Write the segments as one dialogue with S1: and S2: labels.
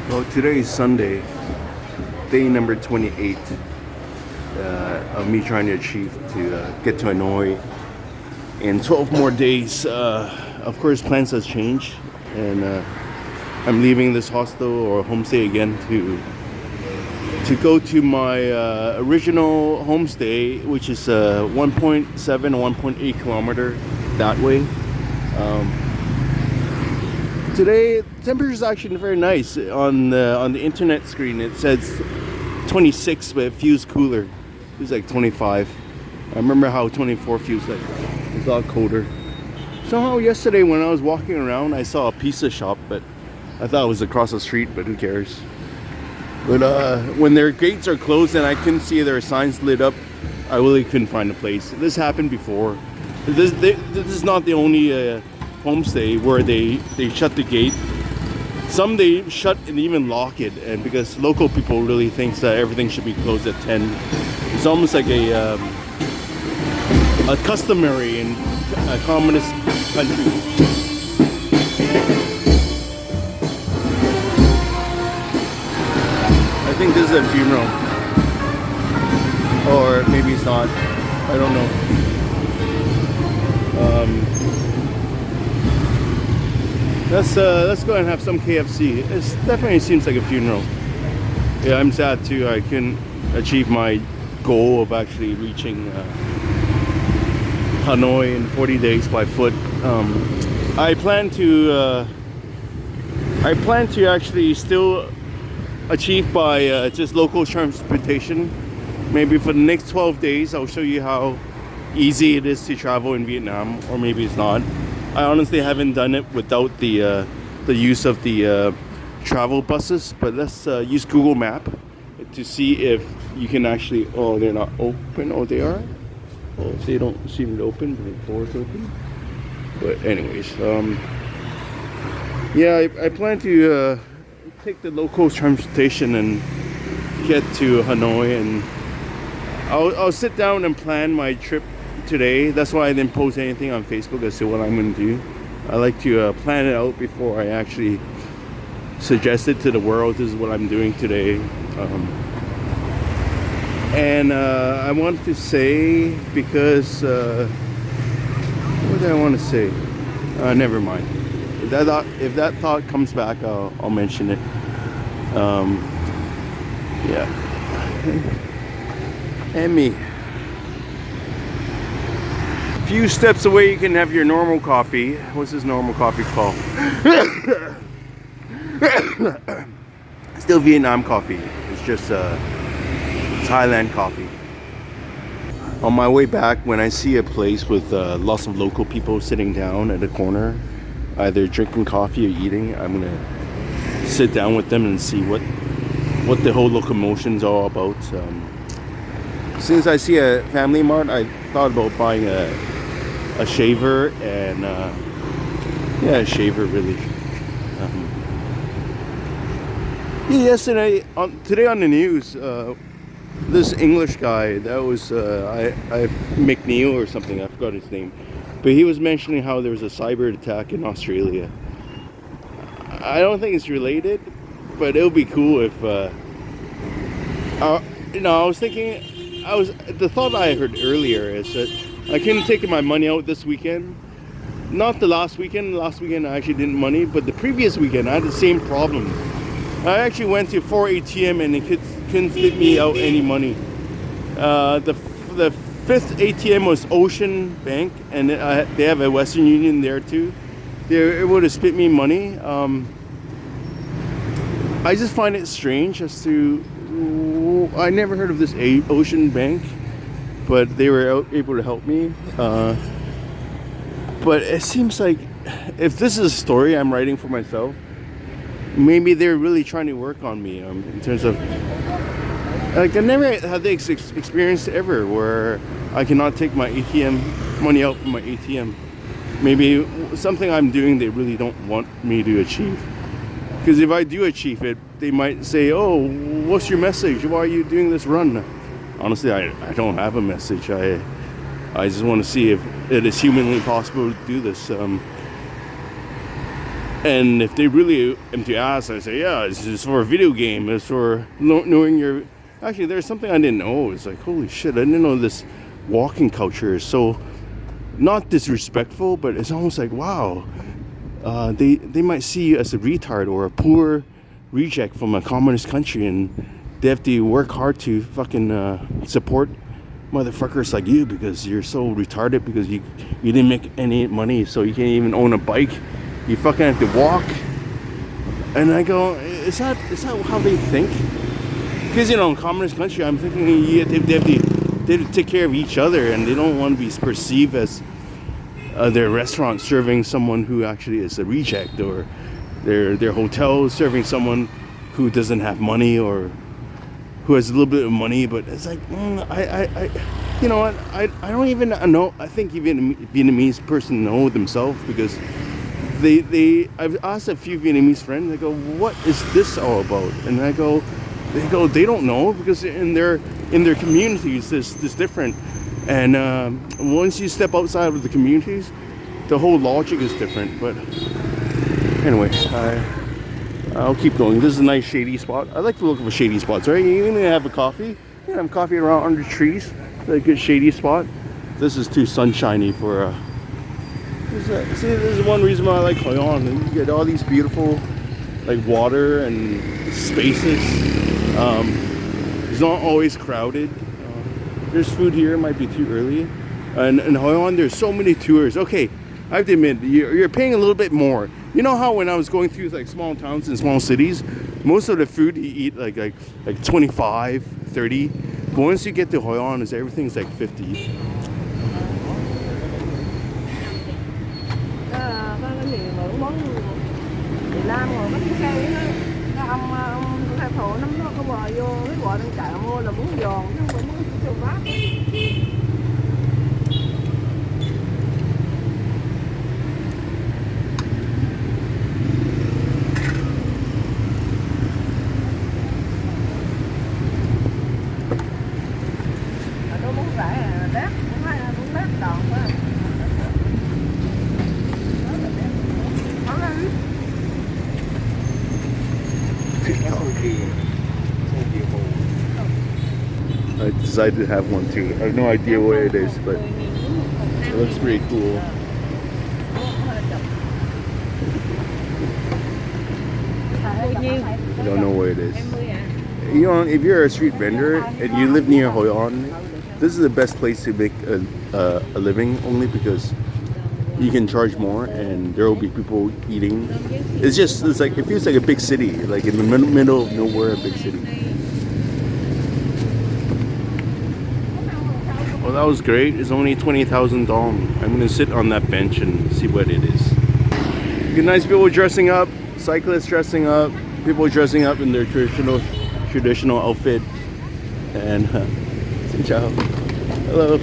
S1: Well, today is Sunday, day number 28 of me trying to achieve to get to Hanoi in 12 more days. Of course, plans has changed, and I'm leaving this hostel or homestay again to go to my original homestay, which is 1.7 or 1.8 kilometer that way. Today, temperature is actually very nice. On the internet screen, it says 26, but it feels cooler. It feels like 25. I remember how 24 feels like. It's a lot colder. Somehow yesterday when I was walking around, I saw a pizza shop, but I thought it was across the street, but who cares? But when their gates are closed and I couldn't see their signs lit up, I really couldn't find a place. This happened before. This is not the only homestay where they shut the gate. Some they shut and even lock it, and because local people really think that everything should be closed at 10. It's almost like a customary in a communist country. I think this is a funeral, or maybe it's not. I don't know. Let's go and have some KFC. It definitely seems like a funeral. Yeah, I'm sad too. I couldn't achieve my goal of actually reaching Hanoi in 40 days by foot. I plan to actually still achieve by just local transportation. Maybe for the next 12 days, I'll show you how easy it is to travel in Vietnam, or maybe it's not. I honestly haven't done it without the use of the travel buses, but let's use Google Map to see if you can actually. Oh, they're not open. Oh, they are. Oh, they don't seem to open, but the door's open. But anyways, yeah, I plan to take the local transportation and get to Hanoi, and I'll sit down and plan my trip today. That's why I didn't post anything on Facebook as to what I'm going to do. I like to plan it out before I actually suggest it to the world. This is what I'm doing today. And I want to say, because what did I want to say? Never mind. If that thought comes back, I'll mention it. Yeah. And me. A few steps away, you can have your normal coffee. What's this normal coffee called? Still Vietnam coffee. It's just Thailand coffee. On my way back, when I see a place with lots of local people sitting down at a corner, either drinking coffee or eating, I'm gonna sit down with them and see what the whole locomotion's all about. Since I see a Family Mart, I thought about buying a shaver and yeah, a shaver really. Yesterday, today on the news, this English guy that was I McNeil or something, I forgot his name, but he was mentioning how there was a cyber attack in Australia. I don't think it's related, but it would be cool if I was thinking, the thought I heard earlier is that I couldn't take my money out this weekend. Not the last weekend. Last weekend I actually didn't money, but the previous weekend I had the same problem. I actually went to 4 ATM and it couldn't spit me out any money. The fifth ATM was Ocean Bank, and they have a Western Union there too. They were able to spit me money. I just find it strange as to, I never heard of this Ocean Bank, but they were able to help me. But it seems like if this is a story I'm writing for myself, maybe they're really trying to work on me in terms of, like, I never had the experience ever where I cannot take my ATM money out from my ATM. Maybe something I'm doing they really don't want me to achieve. Because if I do achieve it, they might say, oh, what's your message? Why are you doing this run? Honestly, I don't have a message. I just want to see if it is humanly possible to do this. And if they really empty ass, I say, yeah, it's just for a video game. It's for knowing your. Actually, there's something I didn't know. It's like, holy shit, I didn't know this walking culture is so not disrespectful, but it's almost like, wow, they might see you as a retard or a poor reject from a communist country, and they have to work hard to fucking support motherfuckers like you because you're so retarded because you didn't make any money, so you can't even own a bike. You fucking have to walk. And I go, is that how they think? Because, you know, in communist country, I'm thinking they have to take care of each other, and they don't want to be perceived as their restaurant serving someone who actually is a reject, or their hotel serving someone who doesn't have money or who has a little bit of money. But it's like, you know what? I don't even know. I think even a Vietnamese person know themselves, because I've asked a few Vietnamese friends. I go, what is this all about? And they don't know, because in their communities it's different. And once you step outside of the communities, the whole logic is different. But anyway, I'll keep going. This is a nice shady spot. I like to look for shady spots, right? You can have a coffee. You can have coffee around under trees. A good shady spot. This is too sunshiny for see, this is one reason why I like Hoi An. You get all these beautiful like water and spaces. It's not always crowded. There's food here. It might be too early. And in Hoi An, there's so many tours. Okay, I have to admit, you're paying a little bit more. You know how when I was going through like small towns and small cities, most of the food you eat like 25, 30. But once you get to Hoi An, everything's like 50. I decided to have one too. I have no idea what it is, but it looks pretty cool. I don't know what it is. You know, if you're a street vendor and you live near Hoi An, this is the best place to make a living, only because you can charge more and there will be people eating. It's like, it feels like a big city, like in the middle of nowhere, a big city. Well, that was great. It's only 20,000 dong. I'm gonna sit on that bench and see what it is. Good, nice people dressing up, cyclists dressing up, people dressing up in their traditional outfit. And say ciao. Hello.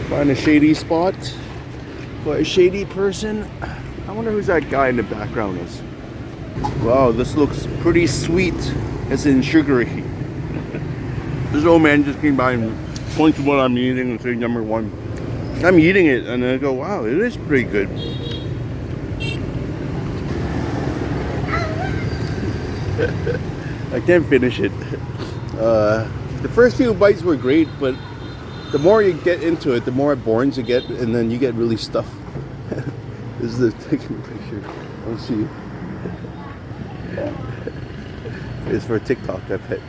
S1: Find a shady spot for a shady person. I wonder who's that guy in the background is. Wow, this looks pretty sweet. As in sugary. This old man just came by and pointed to what I'm eating and said number one. I'm eating it and I go, wow, it is pretty good. I can't finish it. The first few bites were great, but the more you get into it, the more boring you get, and then you get really stuffed. This is the taking picture. Let's see. It's for TikTok, I bet.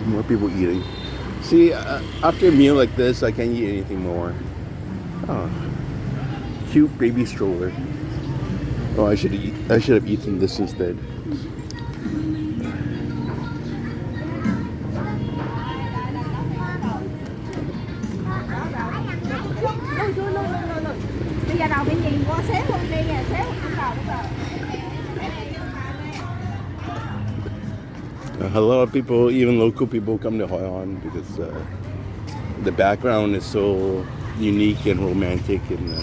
S1: More people eating. See, after a meal like this, I can't eat anything more. Oh, cute baby stroller. Oh, I should have eaten this instead. A lot of people, even local people, come to Hoi An because the background is so unique and romantic, and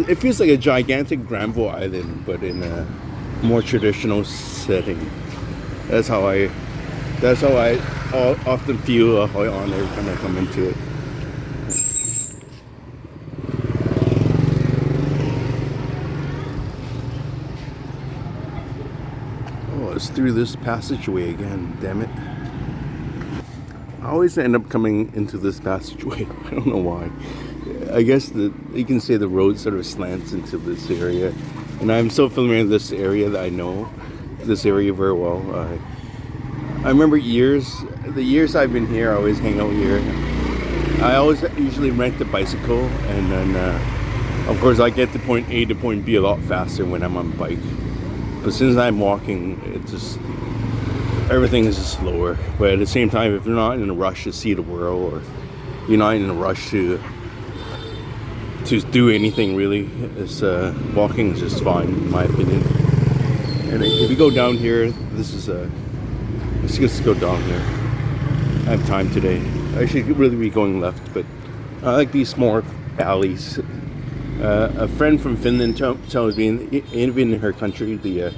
S1: it feels like a gigantic Granville Island, but in a more traditional setting. That's how I often feel Hoi An every time I come into it. us through this passageway again, damn it. I always end up coming into this passageway. I don't know why. I guess you can say the road sort of slants into this area. And I'm so familiar with this area that I know this area very well. I remember the years I've been here, I always hang out here. I always usually rent a bicycle, and then of course I get to point A to point B a lot faster when I'm on a bike. But since I'm walking, everything is just slower. But at the same time, if you're not in a rush to see the world, or you're not in a rush to do anything really, walking is just fine in my opinion. And if you go down here, let's just go down here. I have time today. I should really be going left, but I like these small alleys. A friend from Finland tells me, even in her country, they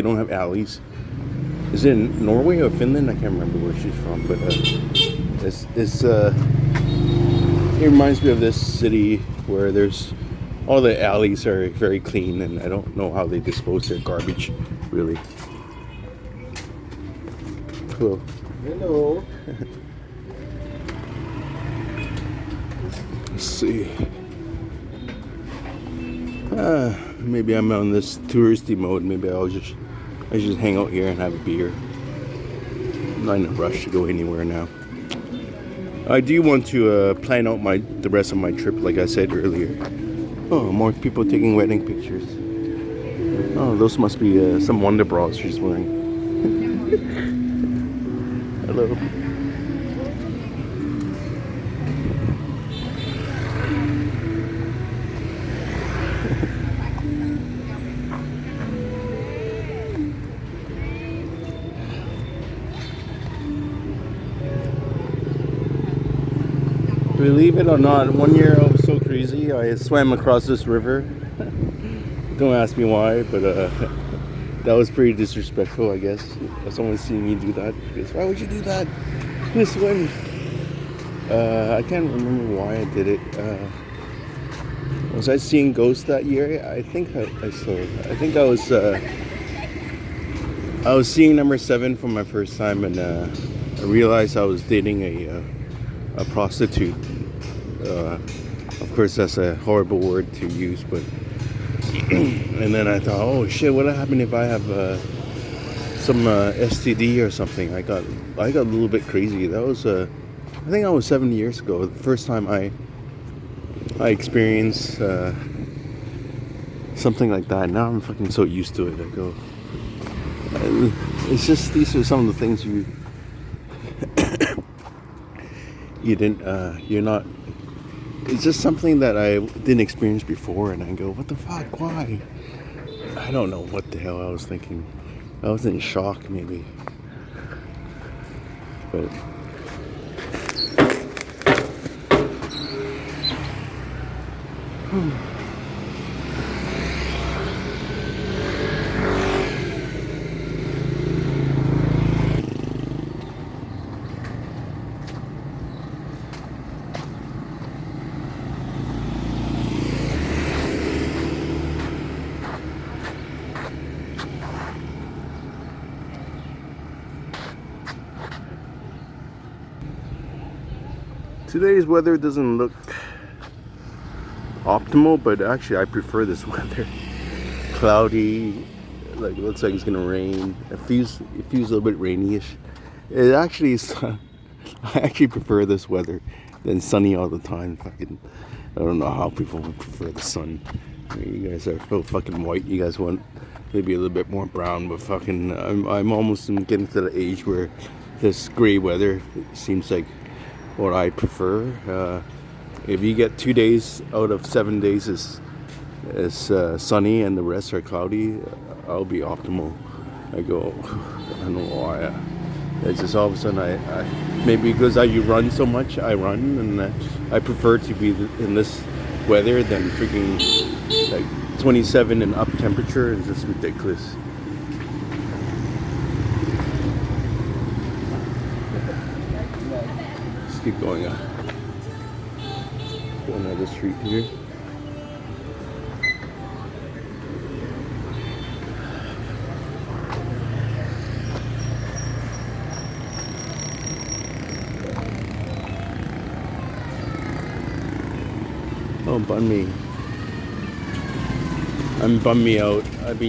S1: don't have alleys. Is it in Norway or Finland? I can't remember where she's from, but it reminds me of this city where all the alleys are very clean, and I don't know how they dispose their garbage, really. Hello.
S2: Hello.
S1: Let's see. Maybe I'm on this touristy mode. Maybe I should just hang out here and have a beer. I'm not in a rush to go anywhere now. I do want to plan out the rest of my trip, like I said earlier. Oh, more people taking wedding pictures. Oh, those must be some Wonder Bras she's wearing. Hello. Believe it or not, one year I was so crazy, I swam across this river. Don't ask me why, but that was pretty disrespectful, I guess. Someone seeing me do that. Because, why would you do that? Just swim. I can't remember why I did it. Was I seeing ghosts that year? I think I saw. I think I was seeing number 7 for my first time, and I realized I was dating a prostitute. Of course, that's a horrible word to use, but and then I thought, oh shit, what happened if I have some STD or something? I got a little bit crazy. That was I think that was 7 years ago. The first time I experienced something like that. Now I'm fucking so used to it. I go, it's just, these are some of the things you're not, it's just something that I didn't experience before, and I go, what the fuck, why? I don't know what the hell I was thinking. I was in shock, maybe. But today's weather doesn't look optimal, but actually I prefer this weather. Cloudy, like, looks like it's gonna rain. It feels a little bit rainy-ish. It actually is. I actually prefer this weather than sunny all the time. Fucking, I don't know how people would prefer the sun. I mean, you guys are so fucking white. You guys want maybe a little bit more brown, but fucking, I'm almost getting to the age where this gray weather seems like what I prefer. If you get 2 days out of 7 days is sunny and the rest are cloudy, I'll be optimal. I go, I don't know why. It's just all of a sudden I maybe because you run so much, I run, and I prefer to be in this weather than freaking like 27 and up temperature. Is just ridiculous. Let's keep going on. Go another street here. Oh, bun me. I'm bum me out. I've been